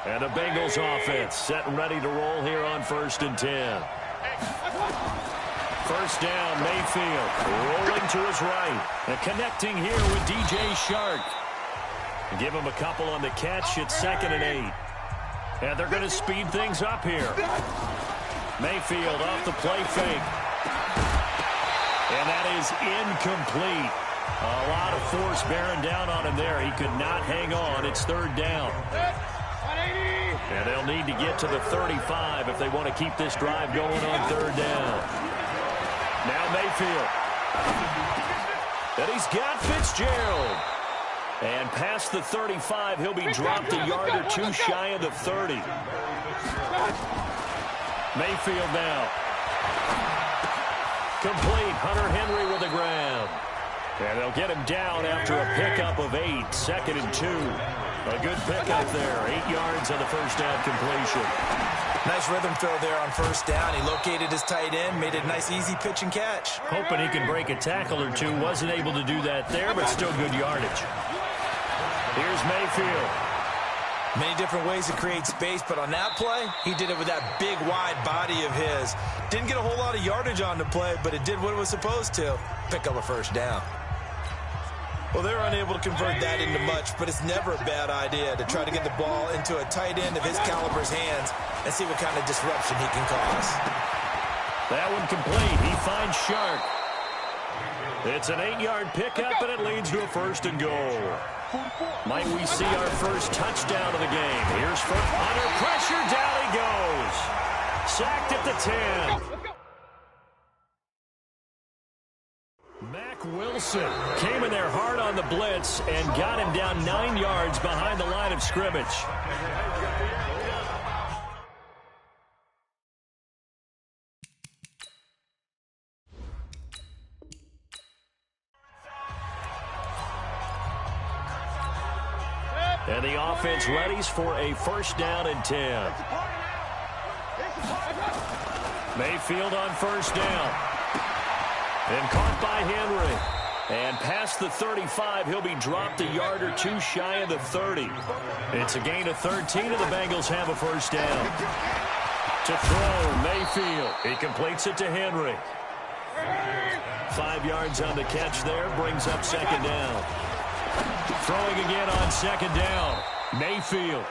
And the Bengals offense set and ready to roll here on 1st and 10. First down, Mayfield rolling to his right. And connecting here with DJ Shark. Give him a couple on the catch. It's 2nd and 8. And they're going to speed things up here. Mayfield off the play fake. And that is incomplete. A lot of force bearing down on him there. He could not hang on. It's 3rd down. And they'll need to get to the 35 if they want to keep this drive going on 3rd down. Now Mayfield. And he's got Fitzgerald. And past the 35, he'll be dropped a yard or two shy of the 30. Mayfield now. Complete. Hunter Henry with the grab. And they'll get him down after a pickup of 8. 2nd and 2. A good pickup there. 8 yards on the first down completion. Nice rhythm throw there on 1st down. He located his tight end, made it a nice, easy pitch and catch. Hoping he could break a tackle or two. Wasn't able to do that there, but still good yardage. Here's Mayfield. Many different ways to create space, but on that play, he did it with that big, wide body of his. Didn't get a whole lot of yardage on the play, but it did what it was supposed to. Pick up a 1st down. Well, they're unable to convert that into much, but it's never a bad idea to try to get the ball into a tight end of his caliber's hands and see what kind of disruption he can cause. That one complete. He finds Shark. It's an 8-yard pickup, and it leads to a 1st and goal. Might we see our first touchdown of the game? Here's under pressure. Down he goes. Sacked at the 10. Mack Wilson came in there hard on the blitz and got him down 9 yards behind the line of scrimmage. And the offense readies for a 1st down and 10. Mayfield on 1st down. And caught by Henry. And past the 35, he'll be dropped a yard or two shy of the 30. It's a gain of 13, and the Bengals have a 1st down. To throw, Mayfield. He completes it to Henry. 5 yards on the catch there, brings up 2nd down. Throwing again on 2nd down. Mayfield.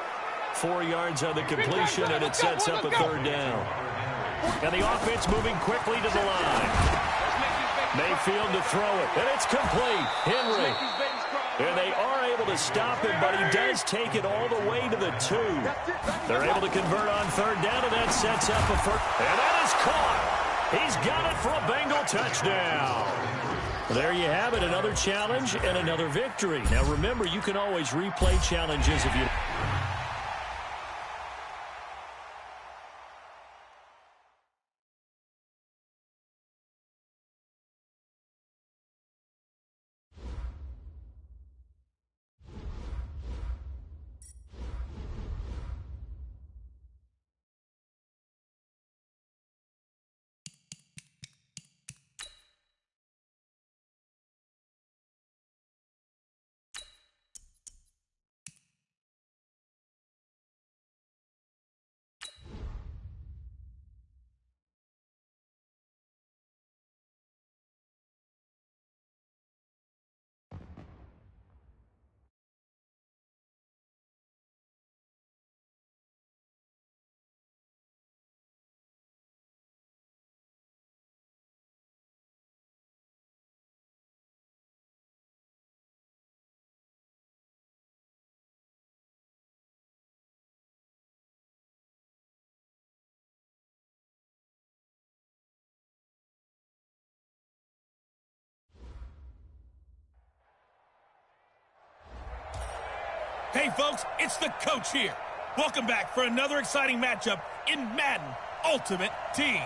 4 yards on the completion, and it sets up a 3rd down. And the offense moving quickly to the line. Mayfield to throw it, and it's complete. Henry. And they are able to stop him, but he does take it all the way to the 2. They're able to convert on 3rd down, and that sets up a 1st. And that is caught. He's got it for a Bengal touchdown. There you have it, another challenge and another victory. Now remember, you can always replay challenges if you... Hey, folks, it's the coach here. Welcome back for another exciting matchup in Madden Ultimate Team.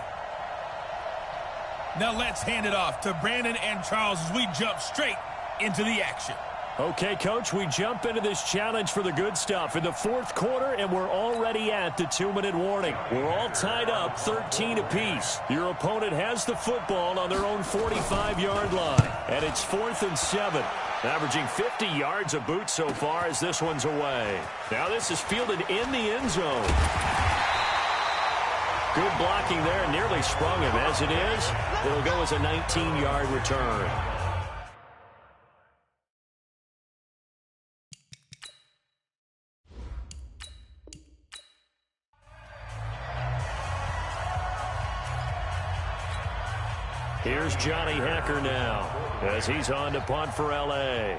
Now let's hand it off to Brandon and Charles as we jump straight into the action. Okay, Coach, we jump into this challenge for the good stuff in the 4th quarter, and we're already at the 2-minute warning. We're all tied up 13 apiece. Your opponent has the football on their own 45-yard line, and it's 4th and 7. Averaging 50 yards a boot so far as this one's away. Now this is fielded in the end zone. Good blocking there, nearly sprung him. As it is, it'll go as a 19-yard return. Here's Johnny Hacker now as he's on to punt for L.A.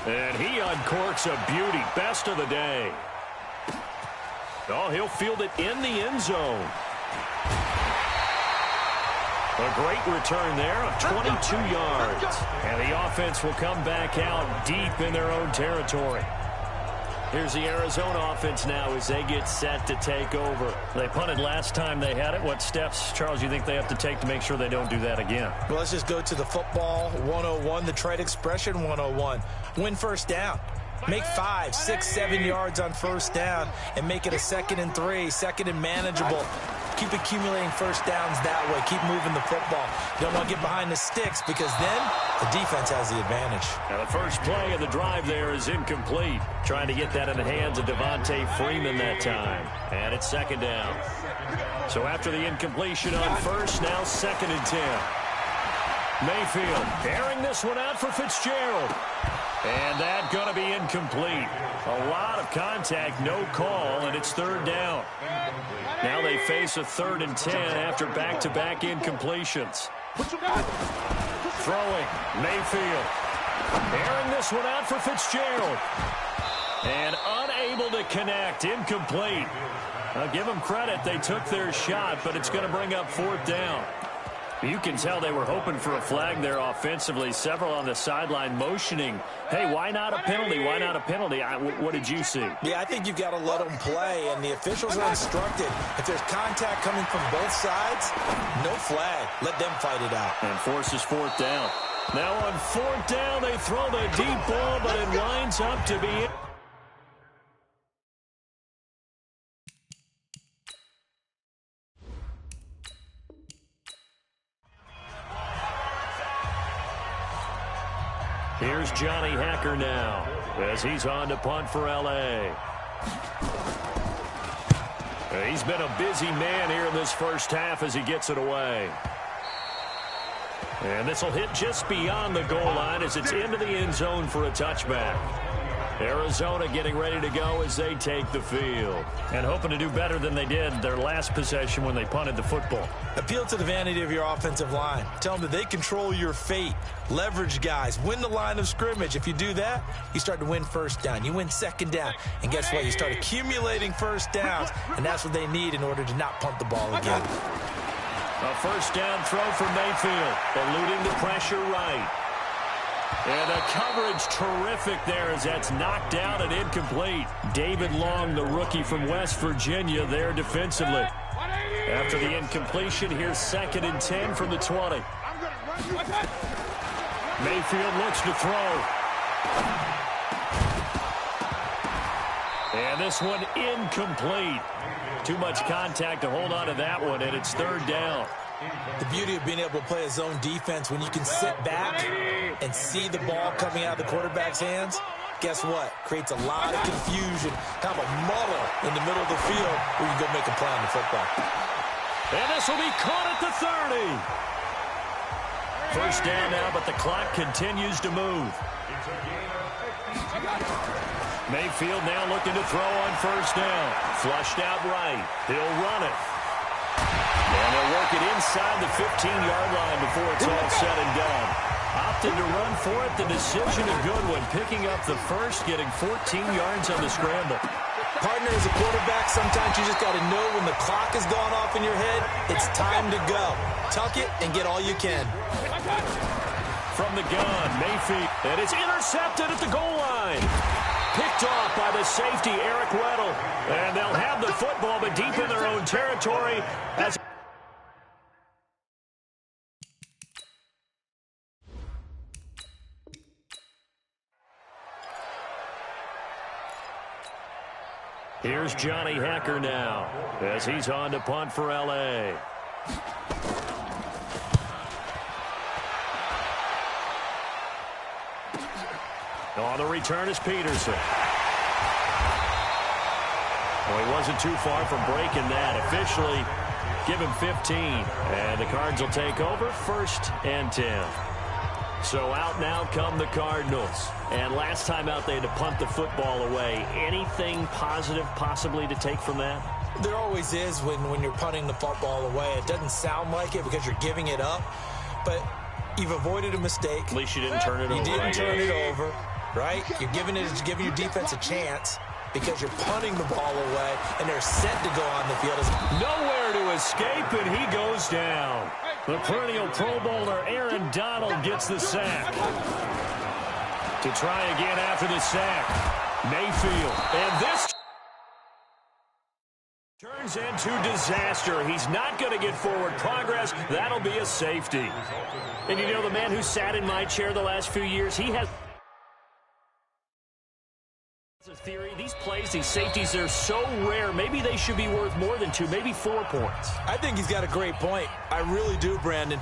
And he uncorks a beauty. Best of the day. Oh, he'll field it in the end zone. A great return there of 22 yards. And the offense will come back out deep in their own territory. Here's the Arizona offense now as they get set to take over. They punted last time they had it. What steps, Charles, you think they have to take to make sure they don't do that again? Well, let's just go to the football 101, the trade expression 101. Win first down. Make 5, 6, 7 yards on first down and make it a 2nd and 3, 2nd and manageable. Keep accumulating first downs that way. Keep moving the football. You don't want to get behind the sticks because then the defense has the advantage. Now the first play of the drive there is incomplete. Trying to get that in the hands of Devontae Freeman that time. And it's 2nd down. So after the incompletion on first, now 2nd and 10. Mayfield airing this one out for Fitzgerald. And that's going to be incomplete. A lot of contact, no call, and it's 3rd down. Now they face a 3rd and 10 after back-to-back incompletions. Throwing, Mayfield. Airing this one out for Fitzgerald. And unable to connect, incomplete. I'll give them credit, they took their shot, but it's going to bring up 4th down. You can tell they were hoping for a flag there offensively. Several on the sideline motioning, hey, why not a penalty? Why not a penalty? What did you see? Yeah, I think you've got to let them play, and the officials are instructed. If there's contact coming from both sides, no flag. Let them fight it out. And forces 4th down. Now on 4th down, they throw the deep ball, but it winds up to be... Here's Johnny Hacker now as he's on to punt for L.A. He's been a busy man here in this first half as he gets it away. And this will hit just beyond the goal line as it's into the end zone for a touchback. Arizona getting ready to go as they take the field. And hoping to do better than they did their last possession when they punted the football. Appeal to the vanity of your offensive line. Tell them that they control your fate. Leverage guys. Win the line of scrimmage. If you do that, you start to win first down. You win 2nd down. And guess what? You start accumulating first downs. And that's what they need in order to not punt the ball again. A first down throw for Mayfield. Eluding the pressure right. And the coverage terrific there as that's knocked down and incomplete. David Long, the rookie from West Virginia, there defensively. After the incompletion, here's 2nd and 10 from the 20. Mayfield looks to throw. And this one incomplete. Too much contact to hold on to that one, and it's 3rd down. The beauty of being able to play a zone defense when you can sit back and see the ball coming out of the quarterback's hands, guess what? Creates a lot of confusion, kind of a muddle in the middle of the field where you can go make a play on the football. And this will be caught at the 30. First down now, but the clock continues to move. Mayfield now looking to throw on first down. Flushed out right. He'll run it. And they'll work it inside the 15-yard line before it's all said and done. Opted to run for it. The decision a good one. Picking up the first, getting 14 yards on the scramble. Partner, as a quarterback, sometimes you just got to know when the clock has gone off in your head, it's time to go. Tuck it and get all you can. From the gun, Mayfield. And it's intercepted at the goal line. Picked off by the safety, Eric Weddle. And they'll have the football, but deep in their own territory. As here's Johnny Hacker now as he's on to punt for L.A. On the return is Peterson. Well, he wasn't too far from breaking that. Officially, give him 15. And the Cards will take over 1st and 10. So out now come the Cardinals. And last time out, they had to punt the football away. Anything positive possibly to take from that? There always is when you're punting the football away. It doesn't sound like it because you're giving it up, but you've avoided a mistake. At least you didn't turn it over. You didn't turn it over, right? You're giving your defense a chance because you're punting the ball away, and they're set to go on the field. Nowhere to escape, and he goes down. The perennial Pro Bowler Aaron Donald gets the sack. To try again after the sack, Mayfield. And this turns into disaster. He's not going to get forward progress. That'll be a safety. And you know, the man who sat in my chair the last few years, he has a theory. These plays, these safeties, they're so rare. Maybe they should be worth more than 2, maybe 4 points. I think he's got a great point. I really do, Brandon.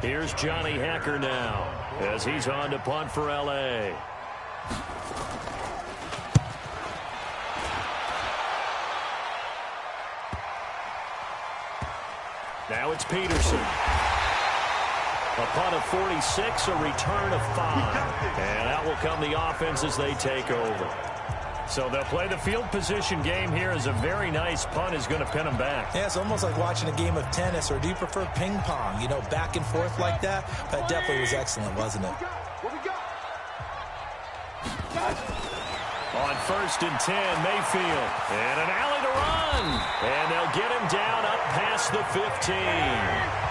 Here's Johnny Hacker now as he's on to punt for L.A. Now it's Peterson. A punt of 46, a return of 5. And out will come the offense as they take over. So they'll play the field position game here as a very nice punt is going to pin them back. Yeah, it's almost like watching a game of tennis, or do you prefer ping pong? You know, back and forth like that? That definitely was excellent, wasn't it? On 1st and 10, Mayfield. And an alley to run. And they'll get him down up past the 15.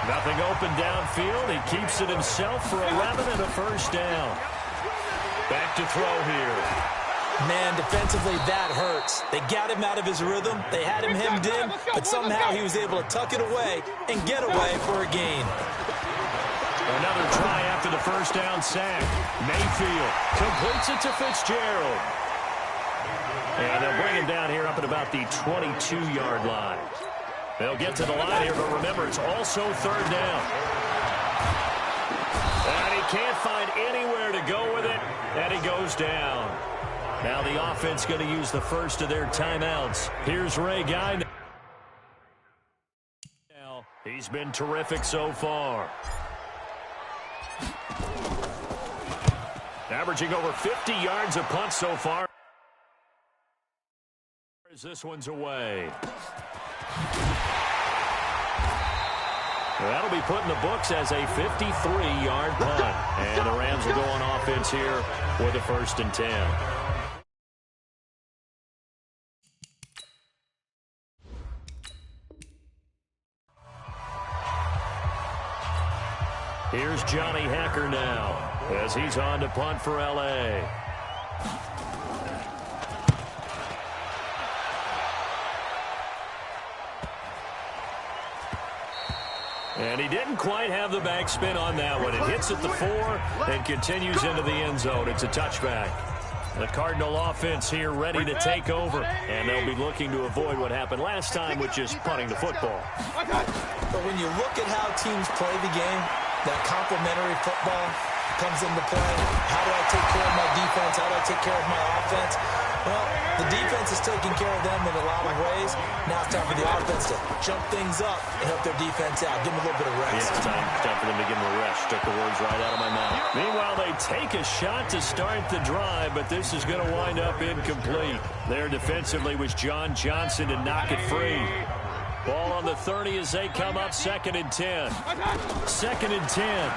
Nothing open downfield. He keeps it himself for 11 and a 1st down. Back to throw here. Man, defensively, that hurts. They got him out of his rhythm. They had him hemmed in, but somehow he was able to tuck it away and get away for a gain. Another try after the 1st down sack. Mayfield completes it to Fitzgerald. And they'll bring him down here up at about the 22-yard line. They'll get to the line here, but remember, it's also 3rd down. And he can't find anywhere to go with it, and he goes down. Now the offense going to use the first of their timeouts. Here's Ray Guy. He's been terrific so far. Averaging over 50 yards a punt so far. As this one's away. That'll be put in the books as a 53-yard punt. And the Rams will go on offense here with the 1st and 10. Here's Johnny Hacker now as he's on to punt for L.A. And he didn't quite have the backspin on that one. It hits at the 4 and continues into the end zone. It's a touchback. The Cardinal offense here ready to take over, and they'll be looking to avoid what happened last time, which is punting the football. But when you look at how teams play the game, that complementary football comes into play. How do I take care of my defense? How do I take care of my offense? Well, the defense is taking care of them in a lot of ways. Now it's time for the offense to jump things up and help their defense out. Give them a little bit of rest. Yeah, it's time for them to give them a rest. Took the words right out of my mouth. Meanwhile, they take a shot to start the drive, but this is going to wind up incomplete. There defensively was John Johnson to knock it free. Ball on the 30 as they come up 2nd and 10. 2nd and 10.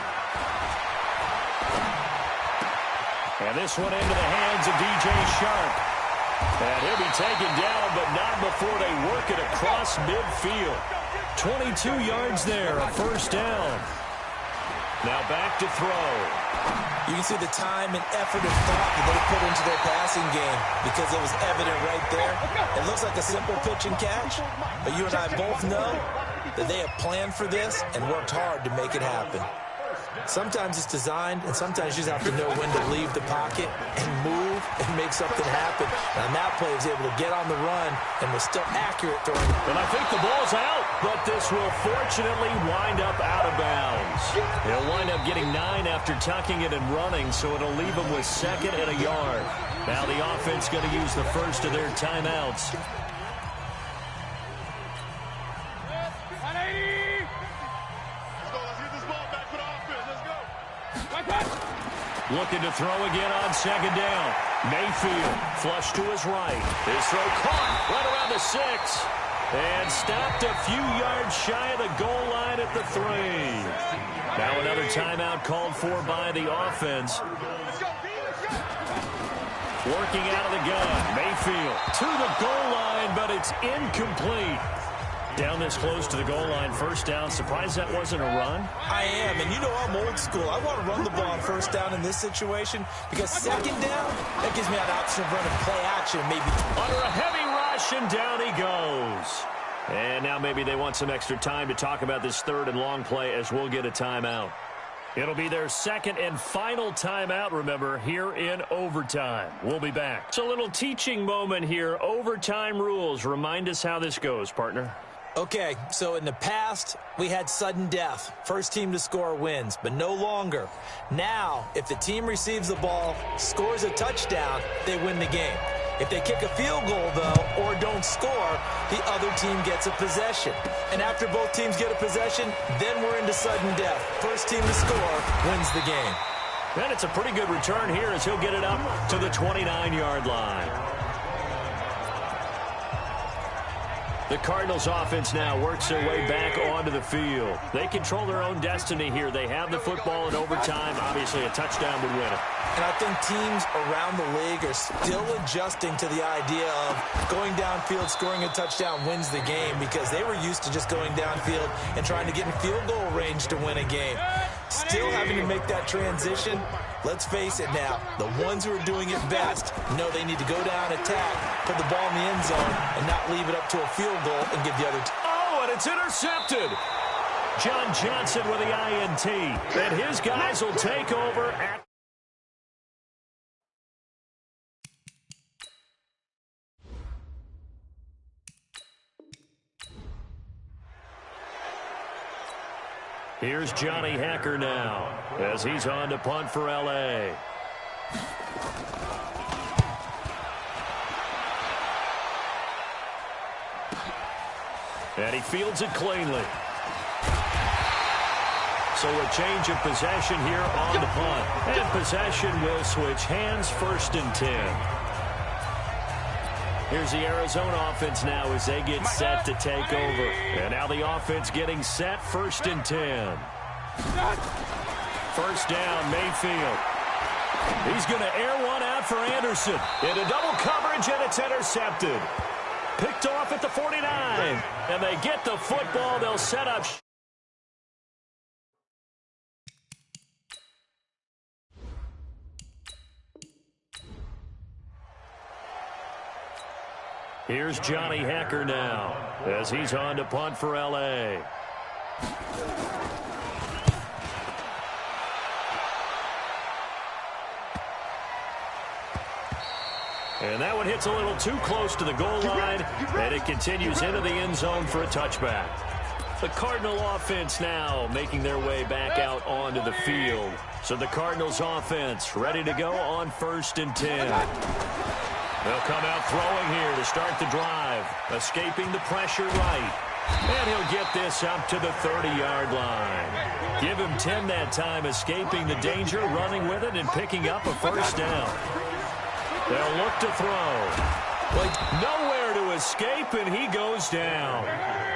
And this one into the hands of DJ Shark. And he'll be taken down, but not before they work it across midfield. 22 yards there, a 1st down. Now back to throw. You can see the time and effort and thought that they put into their passing game because it was evident right there. It looks like a simple pitch and catch, but you and I both know that they have planned for this and worked hard to make it happen. Sometimes it's designed, and sometimes you just have to know when to leave the pocket and move and make something happen. And on that play, he was able to get on the run and was still accurate throwing. And I think the ball's out, but this will fortunately wind up out of bounds. He'll wind up getting 9 after tucking it and running, so it'll leave him with 2nd and a yard. Now the offense going to use the first of their timeouts. Looking to throw again on 2nd down. Mayfield, flush to his right. His throw caught right around the 6. And stopped a few yards shy of the goal line at the 3. Now another timeout called for by the offense. Working out of the gun. Mayfield to the goal line, but it's incomplete. Down this close to the goal line, 1st down. Surprised that wasn't a run? I am, and you know I'm old school. I want to run the ball on 1st down in this situation because 2nd down, that gives me an option of running play action maybe. Under a heavy rush, and down he goes. And now maybe they want some extra time to talk about this 3rd and long play as we'll get a timeout. It'll be their 2nd and final timeout, remember, here in overtime. We'll be back. It's a little teaching moment here. Overtime rules. Remind us how this goes, partner. Okay, so in the past, we had sudden death. First team to score wins, but no longer. Now, if the team receives the ball, scores a touchdown, they win the game. If they kick a field goal, though, or don't score, the other team gets a possession. And after both teams get a possession, then we're into sudden death. First team to score wins the game. And it's a pretty good return here as he'll get it up to the 29-yard line. The Cardinals offense now works their way back onto the field. They control their own destiny here. They have the football in overtime. Obviously, a touchdown would win it. And I think teams around the league are still adjusting to the idea of going downfield, scoring a touchdown wins the game because they were used to just going downfield and trying to get in field goal range to win a game. Still having to make that transition. Let's face it now, the ones who are doing it best know they need to go down, attack, put the ball in the end zone, and not leave it up to a field goal and give the other team. Oh, and it's intercepted. John Johnson with the INT. And his guys will take over at... Here's Johnny Hacker now as he's on to punt for L.A. And he fields it cleanly. So a change of possession here on the punt. And possession will switch hands, 1st and 10. Here's the Arizona offense now as they get set to take over. And now the offense getting set, 1st and 10. 1st down, Mayfield. He's going to air one out for Anderson. Into double coverage, and it's intercepted. Picked off at the 49. And they get the football. They'll set up. Here's Johnny Hacker now as he's on to punt for L.A. And that one hits a little too close to the goal line, and it continues into the end zone for a touchback. The Cardinal offense now making their way back out onto the field. So the Cardinals offense ready to go on 1st and 10. They'll come out throwing here to start the drive. Escaping the pressure right. And he'll get this up to the 30-yard line. Give him 10 that time, escaping the danger, running with it, and picking up a 1st down. They'll look to throw. Nowhere to escape, and he goes down.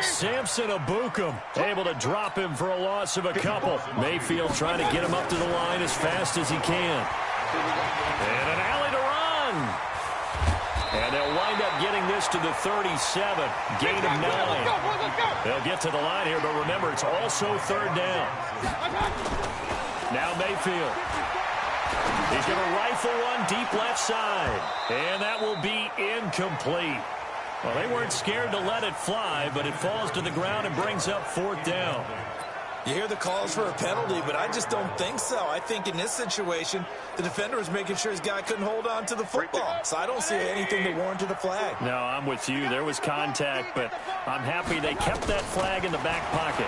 Samson Abukum able to drop him for a loss of a couple. Mayfield trying to get him up to the line as fast as he can. And an alley to run. And they'll wind up getting this to the 37. Gain of 9. They'll get to the line here, but remember, it's also 3rd down. Now Mayfield. He's going to rifle one deep left side. And that will be incomplete. Well, they weren't scared to let it fly, but it falls to the ground and brings up 4th down. You hear the calls for a penalty, but I just don't think so. I think in this situation, the defender was making sure his guy couldn't hold on to the football. So I don't see anything that warranted a flag. No, I'm with you. There was contact, but I'm happy they kept that flag in the back pocket.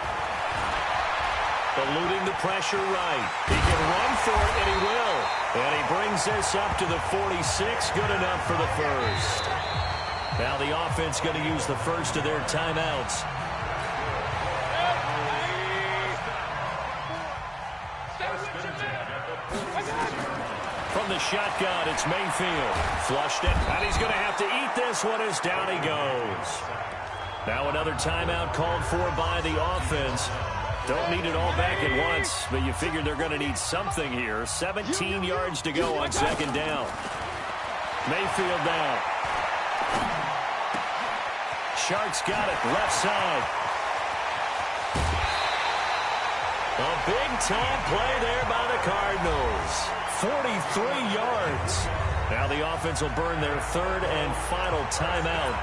Eluding the pressure right. He can run for it, and he will. And he brings this up to the 46. Good enough for the first. Now the offense going to use the first of their timeouts. From the shotgun, it's Mayfield. Flushed it, and he's going to have to eat this one as down he goes. Now another timeout called for by the offense. Don't need it all back at once, but you figure they're going to need something here. 17 yards to go on second down. Mayfield down. Shark's got it, left side. A big-time play there by the Cardinals. 43 yards. Now the offense will burn their third and final timeout.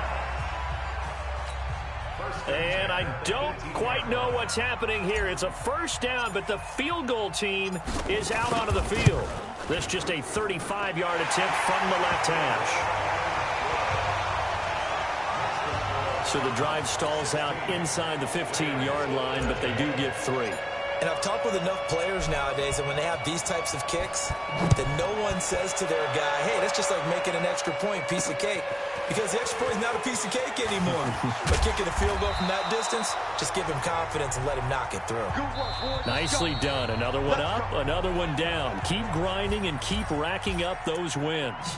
And I don't quite know what's happening here. It's a first down, but the field goal team is out onto the field. This just a 35-yard attempt from the left hash. So the drive stalls out inside the 15-yard line, but they do get 3. And I've talked with enough players nowadays that when they have these types of kicks, that no one says to their guy, hey, that's just like making an extra point, piece of cake. Because the extra point is not a piece of cake anymore. But kicking a field goal from that distance, just give him confidence and let him knock it through. Nicely done. Another one up, another one down. Keep grinding and keep racking up those wins.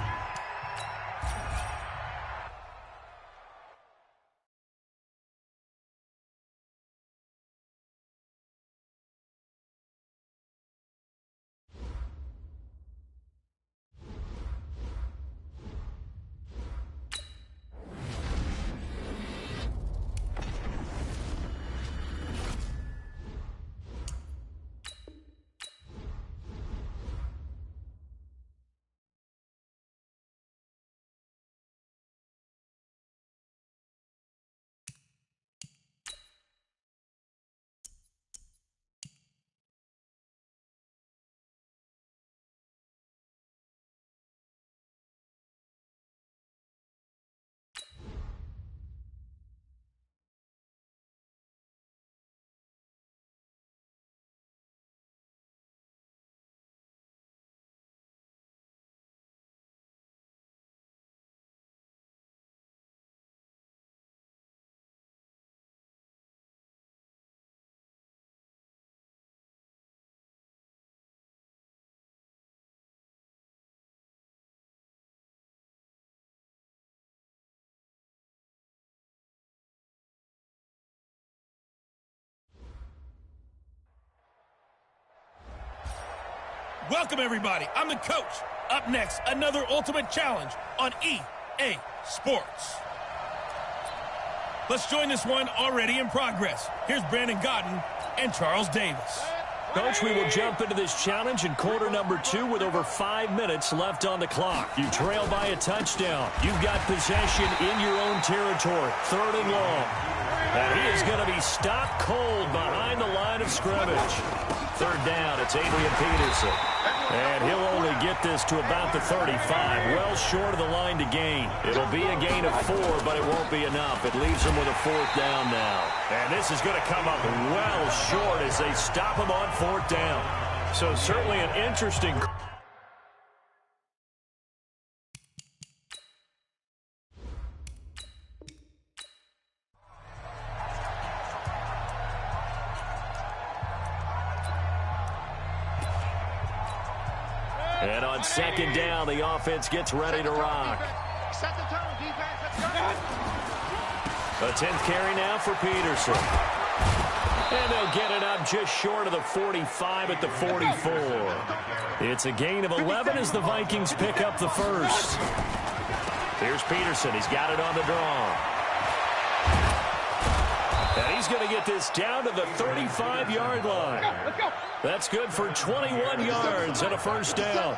Welcome, everybody. I'm the coach. Up next, another ultimate challenge on EA Sports. Let's join this one already in progress. Here's Brandon Godden and Charles Davis. Coach, we will jump into this challenge in quarter number 2 with over 5 minutes left on the clock. You trail by a touchdown. You've got possession in your own territory. 3rd and long. And he is going to be stopped cold behind the line of scrimmage. 3rd down, it's Adrian Peterson. And he'll only get this to about the 35, well short of the line to gain. It'll be a gain of 4, but it won't be enough. It leaves him with a 4th down now. And this is going to come up well short as they stop him on 4th down. So certainly an interesting... And on 2nd down, the offense gets ready to rock. Set the tone, defense. Let's go. A 10th carry now for Peterson. And they'll get it up just short of the 45 at the 44. It's a gain of 11 as the Vikings pick up the first. Here's Peterson. He's got it on the draw. And he's going to get this down to the 35-yard line. That's good for 21 yards and a first down.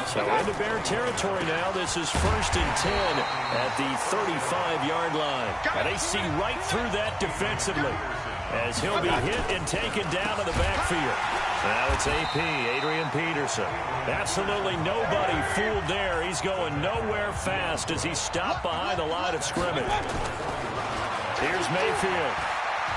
So into Bear territory now. This is 1st and 10 at the 35-yard line. And they see right through that defensively. as he'll be hit and taken down to the backfield. Now it's AP, Adrian Peterson. Absolutely nobody fooled there. He's going nowhere fast as he stopped behind the line of scrimmage. Here's Mayfield.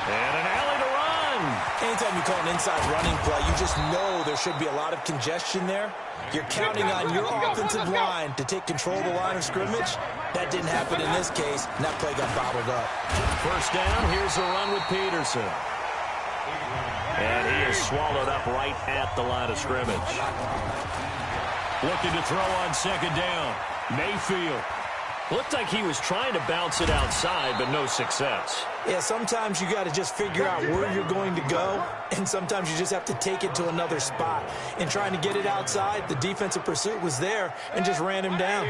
And an alley to run. Anytime you call an inside running play, you just know there should be a lot of congestion there. You're counting on your offensive line to take control of the line of scrimmage. That didn't happen in this case, and that play got bottled up. First down, here's the run with Peterson. And he is swallowed up right at the line of scrimmage. Looking to throw on second down. Mayfield. Looked like he was trying to bounce it outside, but no success. Yeah, sometimes you got to just figure out where you're going to go, and sometimes you just have to take it to another spot. In trying to get it outside, the defensive pursuit was there and just ran him down.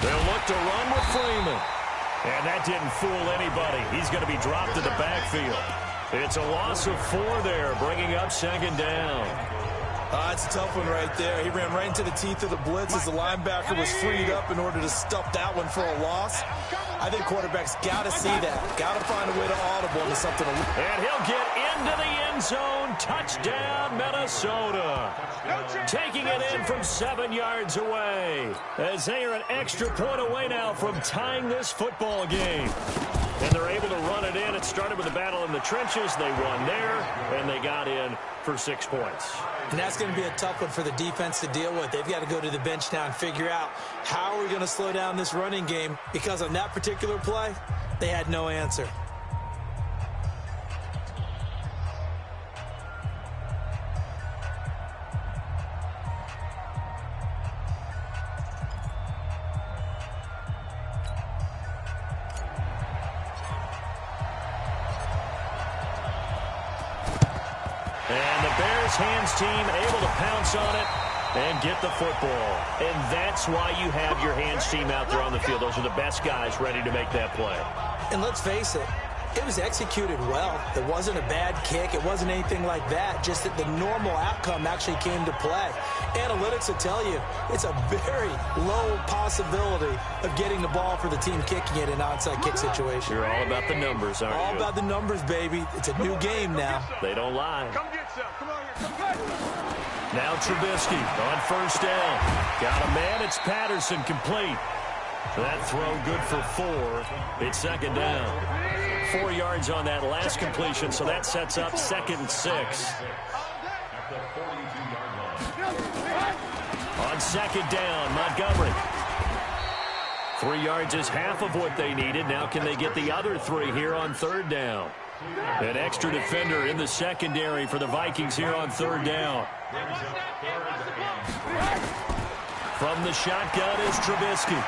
They'll look to run with Freeman. And that didn't fool anybody. He's going to be dropped in the backfield. It's a loss of 4 there, bringing up second down. It's a tough one right there. He ran right into the teeth of the blitz as the linebacker was freed up in order to stuff that one for a loss. I think quarterbacks got to see that. Got to find a way to audible into something. And he'll get into the end zone. Touchdown, Minnesota. Taking it in from 7 yards away. As they are an extra point away now from tying this football game. And they're able to run it in. It started with a battle in the trenches. They won there, and they got in for 6 points. And that's going to be a tough one for the defense to deal with. They've got to go to the bench now and figure out how are we going to slow down this running game, because on that particular play, they had no answer. And the Bears hands team able to pounce on it and get the football. And that's why you have your hands team out there on the field. Those are the best guys ready to make that play. And let's face it, it was executed well. It wasn't a bad kick. It wasn't anything like that. Just that the normal outcome actually came to play. Analytics will tell you it's a very low possibility of getting the ball for the team kicking it in an onside kick situation. You're all about the numbers, aren't you? All about the numbers, baby. It's a new game now. They don't lie. Come get some. Come on here. Come get. Now Trubisky on first down. Got a man. It's Patterson complete. That throw good for 4. It's second down. 4 yards on that last completion, so that sets up 2nd and 6. On second down, Montgomery. 3 yards is half of what they needed. Now can they get the other 3 here on third down? An extra defender in the secondary for the Vikings here on third down. From the shotgun is Trubisky.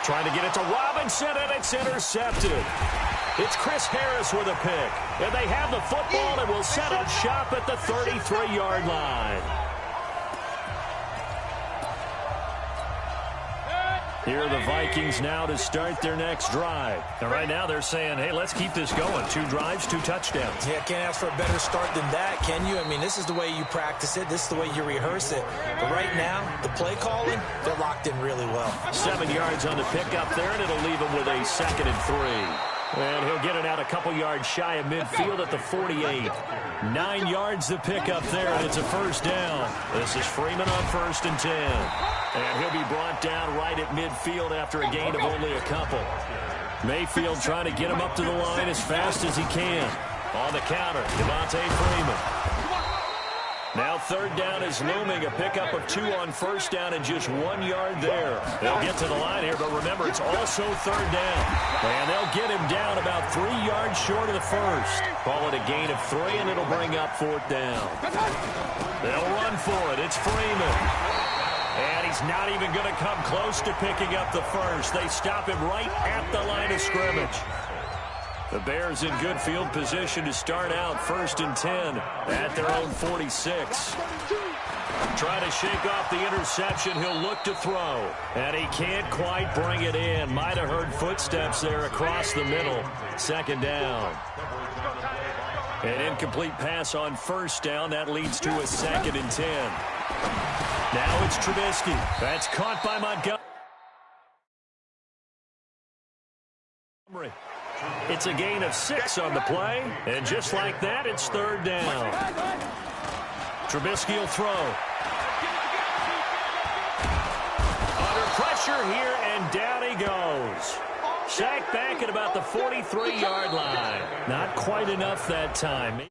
Trying to get it to Robinson, and it's intercepted. It's Chris Harris with a pick. And they have the football and will set up shop at the 33-yard line. Here are the Vikings now to start their next drive. And right now they're saying, hey, let's keep this going. 2 drives, 2 touchdowns. Yeah, can't ask for a better start than that, can you? I mean, this is the way you practice it. This is the way you rehearse it. But right now, the play calling, they're locked in really well. 7 yards on the pickup there, and it'll leave him with a 2nd and 3. And he'll get it out a couple yards shy of midfield at the 48. 9 yards the pickup there, and it's a first down. This is Freeman on 1st and 10. And he'll be brought down right at midfield after a gain of only a couple. Mayfield trying to get him up to the line as fast as he can. On the counter, Devontae Freeman. Now third down is looming. A pickup of 2 on first down and just 1 yard there. They'll get to the line here, but remember, it's also third down. And they'll get him down about 3 yards short of the first. Call it a gain of 3, and it'll bring up 4th down. They'll run for it. It's Freeman. And he's not even going to come close to picking up the first. They stop him right at the line of scrimmage. The Bears in good field position to start out 1st and 10 at their own 46. Trying to shake off the interception. He'll look to throw. And he can't quite bring it in. Might have heard footsteps there across the middle. 2nd down. An incomplete pass on first down. That leads to a 2nd and 10. Now it's Trubisky. That's caught by Montgomery. It's a gain of 6 on the play, and just like that, it's third down. Trubisky will throw. Under pressure here, and down he goes. Sacked back at about the 43-yard line. Not quite enough that time.